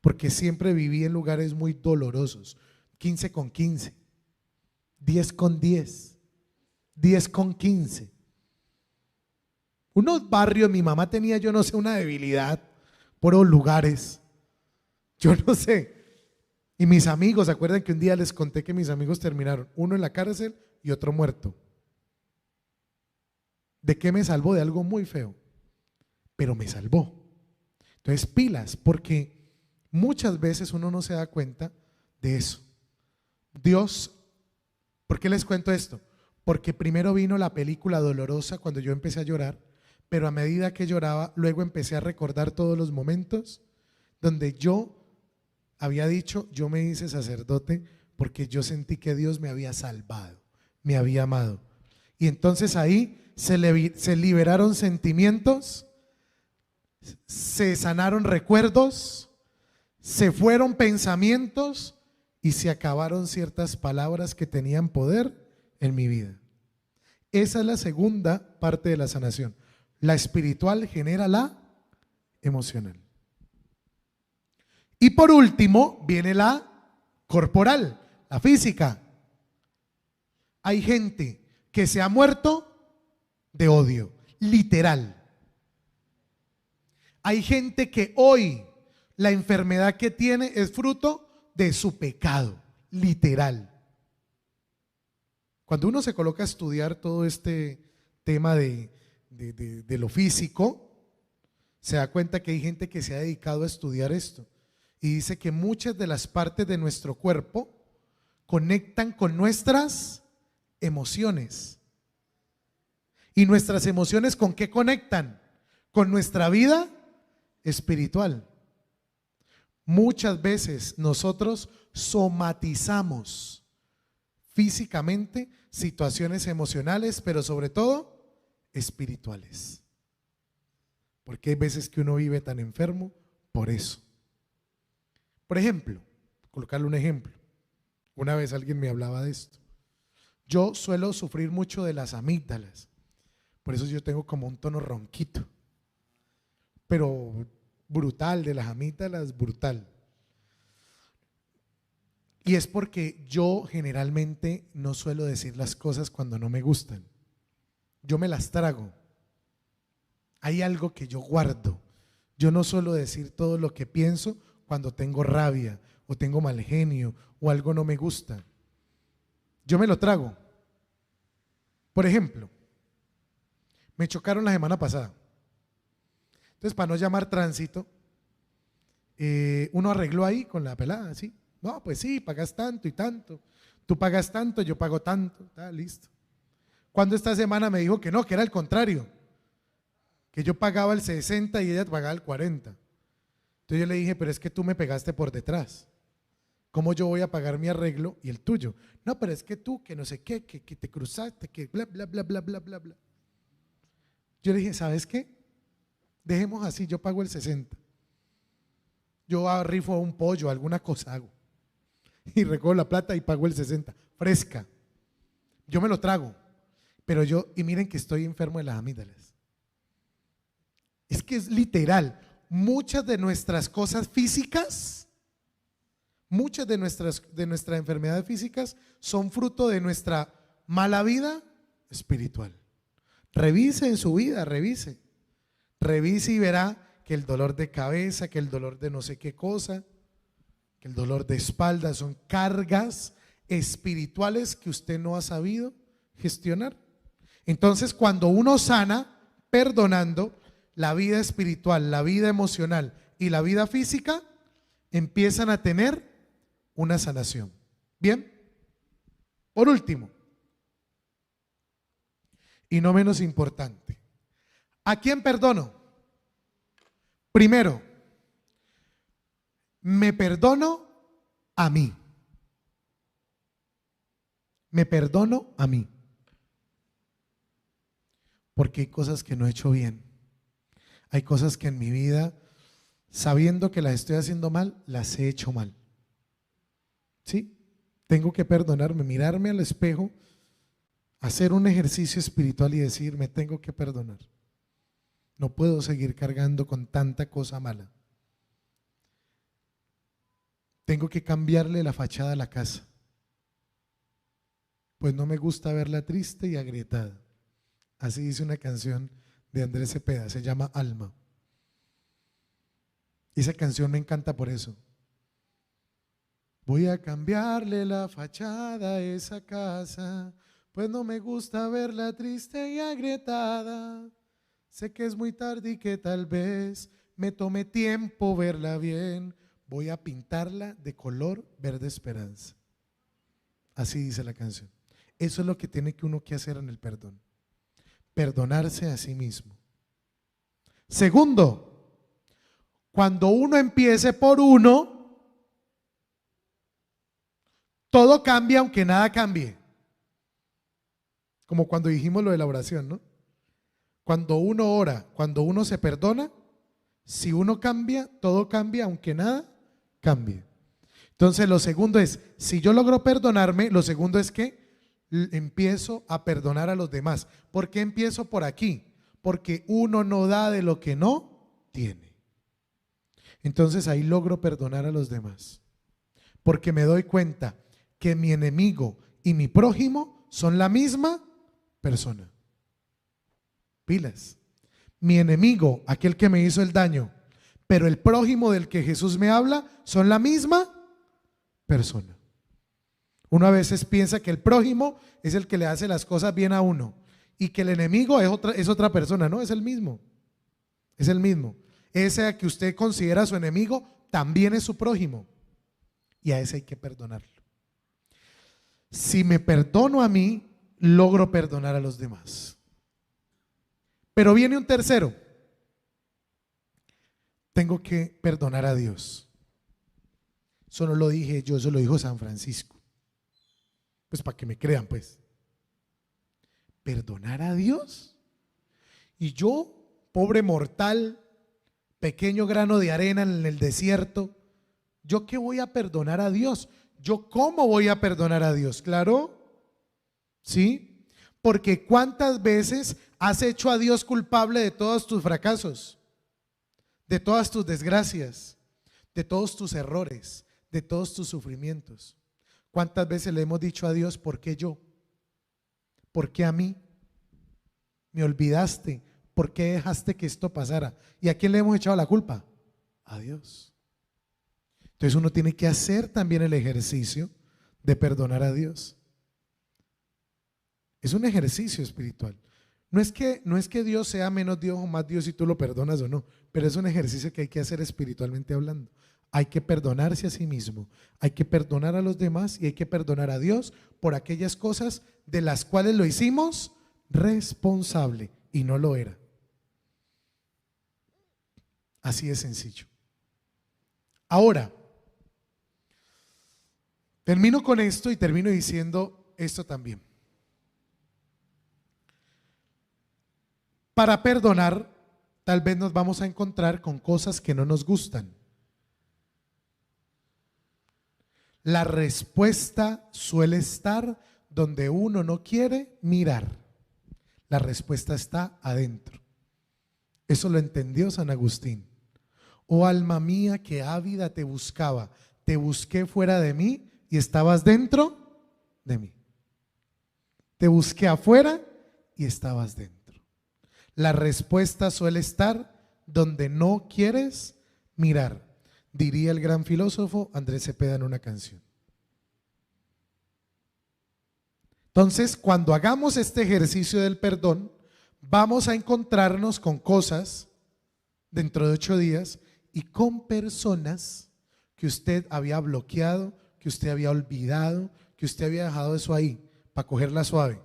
Porque siempre viví en lugares muy dolorosos. 15 con 15, 10 con 10, 10 con 15. Unos barrios, mi mamá tenía, yo no sé, una debilidad por los lugares. Yo no sé. Y mis amigos, ¿se acuerdan que un día les conté que mis amigos terminaron? Uno en la cárcel y otro muerto. ¿De qué me salvó? De algo muy feo. Pero me salvó. Entonces pilas, porque muchas veces uno no se da cuenta de eso. Dios, ¿por qué les cuento esto? Porque primero vino la película dolorosa cuando yo empecé a llorar, pero a medida que lloraba, luego empecé a recordar todos los momentos donde yo había dicho, yo me hice sacerdote porque yo sentí que Dios me había salvado, me había amado. Y entonces ahí se liberaron sentimientos, se sanaron recuerdos, se fueron pensamientos y se acabaron ciertas palabras que tenían poder en mi vida. Esa es la segunda parte de la sanación. La espiritual genera la emocional. Y por último viene la corporal, la física. Hay gente que se ha muerto de odio, literal. Hay gente que hoy la enfermedad que tiene es fruto de su pecado, literal. Cuando uno se coloca a estudiar todo este tema de lo físico, se da cuenta que hay gente que se ha dedicado a estudiar esto y dice que muchas de las partes de nuestro cuerpo conectan con nuestras emociones. ¿Y nuestras emociones con qué conectan? Con nuestra vida espiritual. Muchas veces nosotros somatizamos físicamente situaciones emocionales, pero sobre todo espirituales. Porque hay veces que uno vive tan enfermo por eso. Por ejemplo, colocarle un ejemplo. Una vez alguien me hablaba de esto. Yo suelo sufrir mucho de las amígdalas. Por eso yo tengo como un tono ronquito. Pero brutal, de las amígdalas, brutal. Y es porque yo generalmente no suelo decir las cosas cuando no me gustan. Yo me las trago. Hay algo que yo guardo. Yo no suelo decir todo lo que pienso cuando tengo rabia o tengo mal genio o algo no me gusta. Yo me lo trago. Por ejemplo, me chocaron la semana pasada. Entonces, para no llamar tránsito, uno arregló ahí con la pelada, ¿sí? No, pues sí, pagas tanto y tanto. Tú pagas tanto, yo pago tanto. Está listo. Cuando esta semana me dijo que no, que era el contrario, que yo pagaba el 60 y ella pagaba el 40. Entonces yo le dije, pero es que tú me pegaste por detrás. ¿Cómo yo voy a pagar mi arreglo y el tuyo? No, pero es que tú, que no sé qué, que te cruzaste, que bla, bla, bla, bla, bla, bla, bla. Yo le dije, ¿sabes qué? Dejemos así, yo pago el 60. Yo rifo un pollo, alguna cosa hago. Y recojo la plata y pago el 60. Fresca. Yo me lo trago. Pero y miren que estoy enfermo de las amígdalas. Es que es literal. Muchas de nuestras cosas físicas, muchas de nuestras enfermedades físicas son fruto de nuestra mala vida espiritual. Revise en su vida, revise y verá que el dolor de cabeza, que el dolor de no sé qué cosa, que el dolor de espalda son cargas espirituales que usted no ha sabido gestionar. Entonces, cuando uno sana, perdonando, la vida espiritual, la vida emocional y la vida física empiezan a tener una sanación. Bien, por último, y no menos importante, ¿a quién perdono? Primero, me perdono a mí. Me perdono a mí. Porque hay cosas que no he hecho bien. Hay cosas que en mi vida, sabiendo que las estoy haciendo mal, las he hecho mal. ¿Sí? Tengo que perdonarme, mirarme al espejo, hacer un ejercicio espiritual y decir, me tengo que perdonar. No puedo seguir cargando con tanta cosa mala. Tengo que cambiarle la fachada a la casa. Pues no me gusta verla triste y agrietada. Así dice una canción de Andrés Cepeda, se llama Alma. Y esa canción me encanta por eso. Voy a cambiarle la fachada a esa casa, pues no me gusta verla triste y agrietada. Sé que es muy tarde y que tal vez me tome tiempo verla bien. Voy a pintarla de color verde esperanza. Así dice la canción. Eso es lo que tiene que uno que hacer en el perdón. Perdonarse a sí mismo. Segundo, cuando uno empiece por uno, todo cambia aunque nada cambie. Como cuando dijimos lo de la oración, ¿no? Cuando uno ora, cuando uno se perdona, si uno cambia, todo cambia aunque nada cambie. Entonces lo segundo es, si yo logro perdonarme, lo segundo es que empiezo a perdonar a los demás. ¿Por qué empiezo por aquí? Porque uno no da de lo que no tiene. Entonces ahí logro perdonar a los demás. Porque me doy cuenta que mi enemigo y mi prójimo son la misma persona. Pilas. Mi enemigo, aquel que me hizo el daño, pero el prójimo del que Jesús me habla son la misma persona. Uno a veces piensa que el prójimo es el que le hace las cosas bien a uno y que el enemigo es otra persona. No, es el mismo. Es el mismo. Ese que usted considera su enemigo también es su prójimo y a ese hay que perdonarlo. Si me perdono a mí, logro perdonar a los demás. Pero viene un tercero. Tengo que perdonar a Dios. Eso no lo dije yo, eso lo dijo San Francisco. Pues para que me crean, pues. ¿Perdonar a Dios? Y yo, pobre mortal, pequeño grano de arena en el desierto, ¿yo qué voy a perdonar a Dios? ¿Yo cómo voy a perdonar a Dios? ¿Claro? ¿Sí? Porque ¿cuántas veces has hecho a Dios culpable de todos tus fracasos, de todas tus desgracias, de todos tus errores, de todos tus sufrimientos? ¿Cuántas veces le hemos dicho a Dios, ¿por qué yo? ¿Por qué a mí? ¿Me olvidaste? ¿Por qué dejaste que esto pasara? ¿Y a quién le hemos echado la culpa? A Dios. Entonces uno tiene que hacer también el ejercicio de perdonar a Dios. Es un ejercicio espiritual. No es que Dios sea menos Dios o más Dios si tú lo perdonas o no, pero es un ejercicio que hay que hacer espiritualmente hablando. Hay que perdonarse a sí mismo, hay que perdonar a los demás y hay que perdonar a Dios por aquellas cosas de las cuales lo hicimos responsable y no lo era. Así de sencillo. Ahora, termino con esto y termino diciendo esto también. Para perdonar, tal vez nos vamos a encontrar con cosas que no nos gustan. La respuesta suele estar donde uno no quiere mirar. La respuesta está adentro. Eso lo entendió San Agustín. Oh alma mía, que ávida te buscaba, te busqué fuera de mí y estabas dentro de mí. Te busqué afuera y estabas dentro. La respuesta suele estar donde no quieres mirar, diría el gran filósofo Andrés Cepeda en una canción. Entonces, cuando hagamos este ejercicio del perdón, vamos a encontrarnos con cosas dentro de 8 días y con personas que usted había bloqueado, que usted había olvidado, que usted había dejado eso ahí para cogerla suave.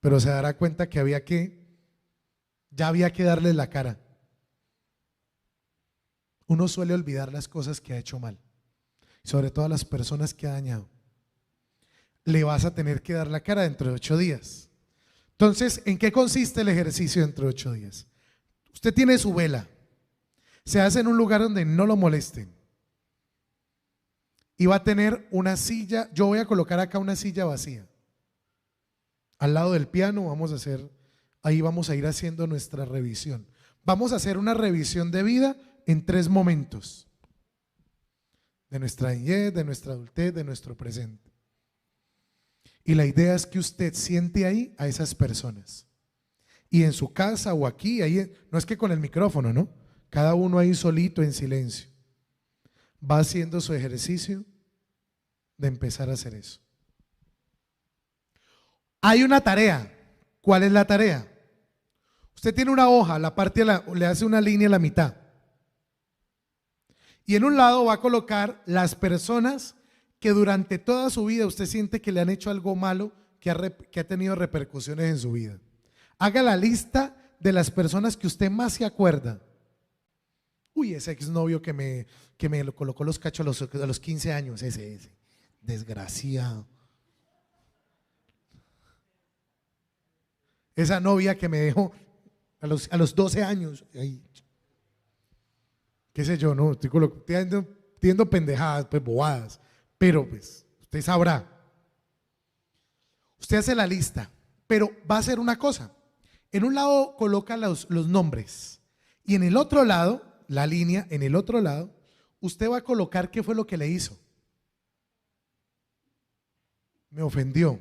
Pero se dará cuenta que ya había que darle la cara. Uno suele olvidar las cosas que ha hecho mal, sobre todo a las personas que ha dañado. Le vas a tener que dar la cara dentro de 8 días. Entonces, ¿en qué consiste el ejercicio dentro de 8 días? Usted tiene su vela, se hace en un lugar donde no lo molesten y va a tener una silla. Yo voy a colocar acá una silla vacía al lado del piano. Ahí vamos a ir haciendo nuestra revisión. Vamos a hacer una revisión de vida en 3 momentos: de nuestra niñez, de nuestra adultez, de nuestro presente. Y la idea es que usted siente ahí a esas personas. Y en su casa o aquí, ahí, no es que con el micrófono, ¿no? Cada uno ahí solito en silencio. Va haciendo su ejercicio de empezar a hacer eso. Hay una tarea. ¿Cuál es la tarea? Usted tiene una hoja, le hace una línea a la mitad. Y en un lado va a colocar las personas que durante toda su vida usted siente que le han hecho algo malo, que ha tenido repercusiones en su vida. Haga la lista de las personas que usted más se acuerda. Uy, ese exnovio que me lo colocó los cachos a los 15 años, ese, desgraciado. Esa novia que me dejó a los 12 años. Ay, qué sé yo, no, estoy entiendo pendejadas, pues bobadas. Pero pues, usted sabrá. Usted hace la lista, pero va a hacer una cosa. En un lado coloca los nombres y en el otro lado, la línea, en el otro lado, usted va a colocar qué fue lo que le hizo. Me ofendió,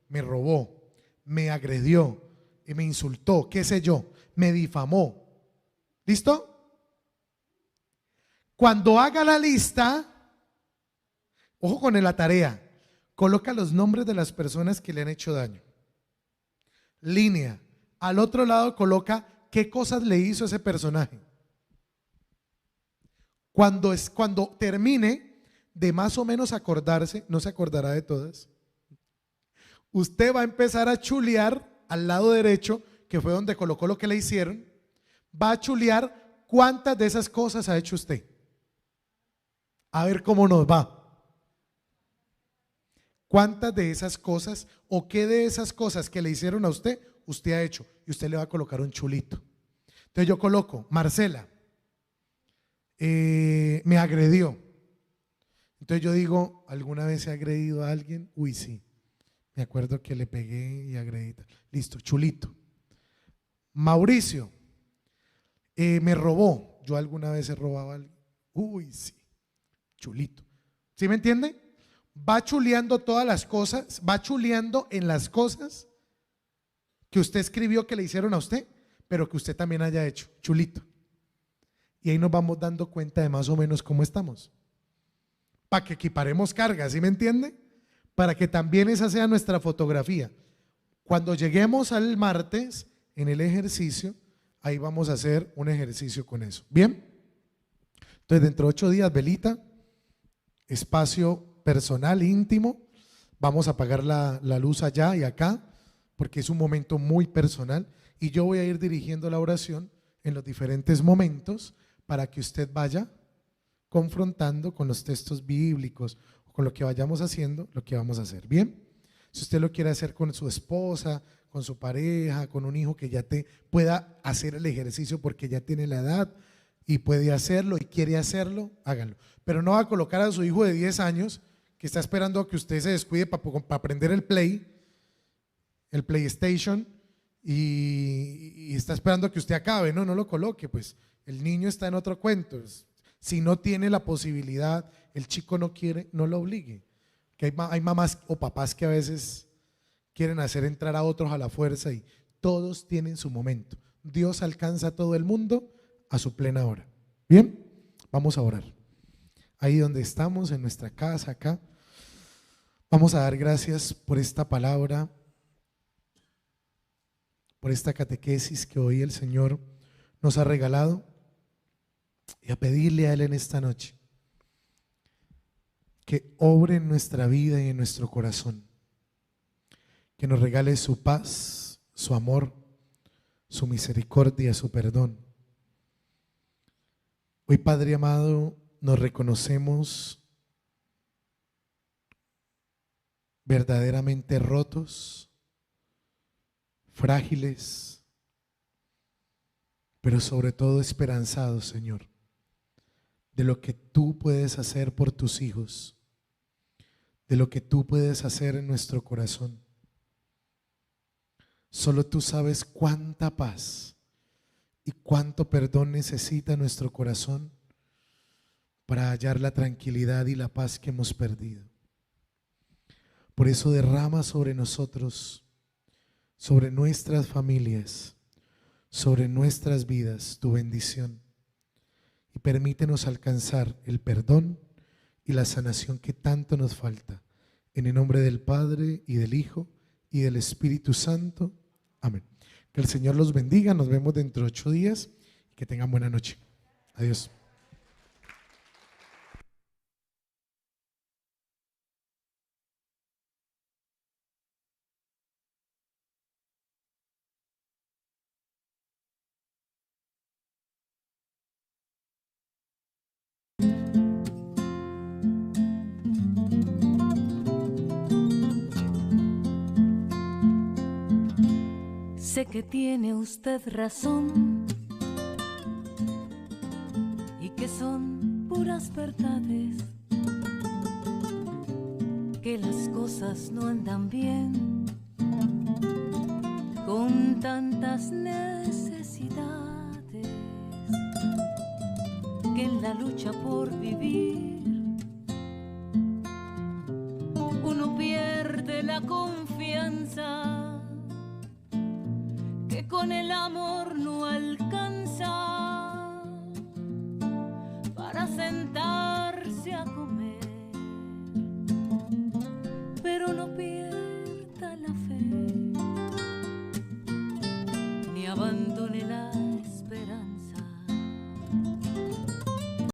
me robó, me agredió, me insultó, qué sé yo, me difamó. ¿Listo? Cuando haga la lista, ojo con la tarea, coloca los nombres de las personas que le han hecho daño. Línea. Al otro lado coloca qué cosas le hizo ese personaje. Cuando termine de más o menos acordarse, no se acordará de todas, usted va a empezar a chulear al lado derecho, que fue donde colocó lo que le hicieron. Va a chulear cuántas de esas cosas ha hecho usted. A ver cómo nos va. ¿Cuántas de esas cosas o qué de esas cosas que le hicieron a usted ha hecho? Y usted le va a colocar un chulito. Entonces yo coloco: Marcela me agredió. Entonces yo digo: ¿alguna vez he agredido a alguien? Uy, sí. Me acuerdo que le pegué y agredí. Listo, chulito. Mauricio me robó. ¿Yo alguna vez he robado a alguien? Uy, sí. Chulito. ¿Sí me entiende? Va chuleando todas las cosas, va chuleando en las cosas que usted escribió que le hicieron a usted, pero que usted también haya hecho. Chulito. Y ahí nos vamos dando cuenta de más o menos cómo estamos. Para que equiparemos cargas, ¿sí me entiende? Para que también esa sea nuestra fotografía. Cuando lleguemos al martes en el ejercicio, ahí vamos a hacer un ejercicio con eso. ¿Bien? Entonces, dentro de 8 días, velita, espacio personal, íntimo. Vamos a apagar la luz allá y acá, porque es un momento muy personal. Y yo voy a ir dirigiendo la oración en los diferentes momentos para que usted vaya confrontando con los textos bíblicos, con lo que vayamos haciendo, lo que vamos a hacer. Bien, si usted lo quiere hacer con su esposa, con su pareja, con un hijo que ya pueda hacer el ejercicio porque ya tiene la edad y puede hacerlo y quiere hacerlo, háganlo. Pero no va a colocar a su hijo de 10 años que está esperando a que usted se descuide para aprender el PlayStation y está esperando a que usted acabe. No lo coloque, pues el niño está en otro cuento. Si no tiene la posibilidad, el chico no quiere, no lo obligue. Que hay mamás o papás que a veces quieren hacer entrar a otros a la fuerza y todos tienen su momento. Dios alcanza a todo el mundo a su plena hora. Bien, vamos a orar. Ahí donde estamos, en nuestra casa, acá, vamos a dar gracias por esta palabra, por esta catequesis que hoy el Señor nos ha regalado, y a pedirle a Él en esta noche que obre en nuestra vida y en nuestro corazón, que nos regale su paz, su amor, su misericordia, su perdón. Hoy, Padre amado, nos reconocemos verdaderamente rotos, frágiles, pero sobre todo esperanzados, Señor, de lo que tú puedes hacer por tus hijos, de lo que tú puedes hacer en nuestro corazón. Solo tú sabes cuánta paz y cuánto perdón necesita nuestro corazón para hallar la tranquilidad y la paz que hemos perdido. Por eso derrama sobre nosotros, sobre nuestras familias, sobre nuestras vidas tu bendición, y permítenos alcanzar el perdón y la sanación que tanto nos falta. En el nombre del Padre y del Hijo y del Espíritu Santo. Amén. Que el Señor los bendiga. Nos vemos dentro de 8 días. Y que tengan buena noche. Adiós. Sé que tiene usted razón y que son puras verdades, que las cosas no andan bien con tantas necesidades, que en la lucha por vivir uno pierde la confianza, que con el amor no alcanza